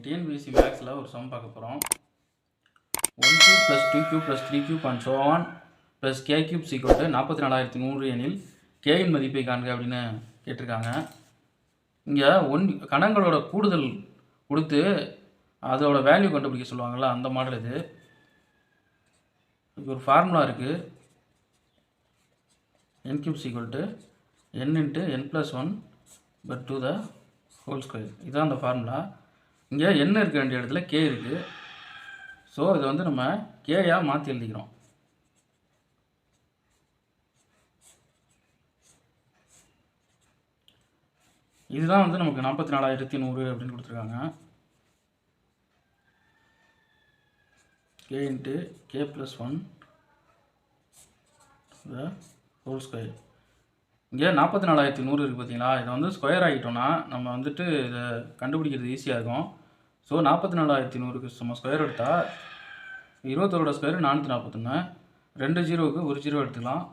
TNPSC மேக்ஸில் ஒரு some பார்க்க போகிறோம். 1 + 2 + 3 and so on + k³ = 44100 எனில் கேயின் மதிப்பை காண்க அப்படின்னு கேட்டிருக்காங்க. இங்கே கணங்களோட கூடுதல் கொடுத்து அதோட வேல்யூ கண்டுபிடிக்க சொல்லுவாங்கள்ல, அந்த மாடல் இது. இப்போ ஒரு ஃபார்முலா இருக்குது. n³ = n × n+1/2 இதுதான் அந்த ஃபார்முலா. இங்கே n இருக்க வேண்டிய இடத்துல k இருக்குது. ஸோ இதை வந்து நம்ம கேயாக மாற்றி எழுதிக்கிறோம். இதுதான் வந்து நமக்கு 44100 அப்படின்னு கொடுத்துருக்காங்க. k × k+1/2. இங்கே 44100 இருக்குது பார்த்தீங்களா, இதை வந்து ஸ்கொயர் ஆகிட்டோம்னா நம்ம வந்துட்டு இதை கண்டுபிடிக்கிறது ஈஸியாக இருக்கும். ஸோ 44100க்கு நம்ம ஸ்கொயர் எடுத்தால் 21 ஸ்கொயர் 441, 2 0க்கு 1 0 எடுத்துக்கலாம்.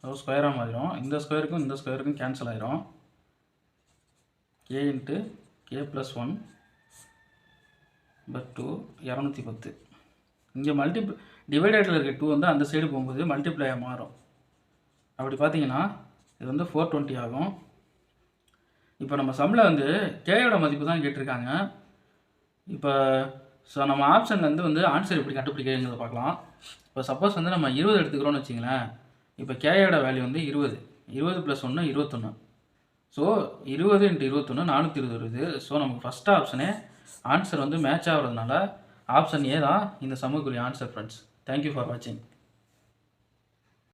ஸோ ஸ்கொயராக மாறிடும். இந்த ஸ்கொயருக்கும் இந்த ஸ்கொயருக்கும் கேன்சல் ஆகிரும். k × k+1/2 210. இங்கே டிவைடேட்டில் இருக்க 2 வந்து அந்த சைடு போகும்போது மல்டிப்ளையாக மாறும். அப்படி பார்த்தீங்கன்னா இது வந்து 420 ஆகும். இப்போ நம்ம சம்மில் வந்து கேயோட மதிப்பு தான் கேட்டிருக்காங்க. இப்போ நம்ம ஆப்ஷன்லேருந்து வந்து ஆன்சர் எப்படி கண்டுபிடிக்கிறதுங்கிறத பார்க்கலாம். இப்போ சப்போஸ் வந்து நம்ம 20 எடுத்துக்கிறோன்னு வச்சிங்களேன். இப்போ கேயோட வேல்யூ வந்து 20 + 1 21. ஸோ 20 × 21 420 வருது. ஸோ நமக்கு ஃபஸ்ட் ஆப்ஷனே ஆன்சர் வந்து மேட்ச் ஆகிறதுனால ஆப்ஷன் ஏ தான் இந்த சம்முக்குரிய ஆன்சர் ஃப்ரெண்ட்ஸ். தேங்க்யூ ஃபார் வாட்சிங்.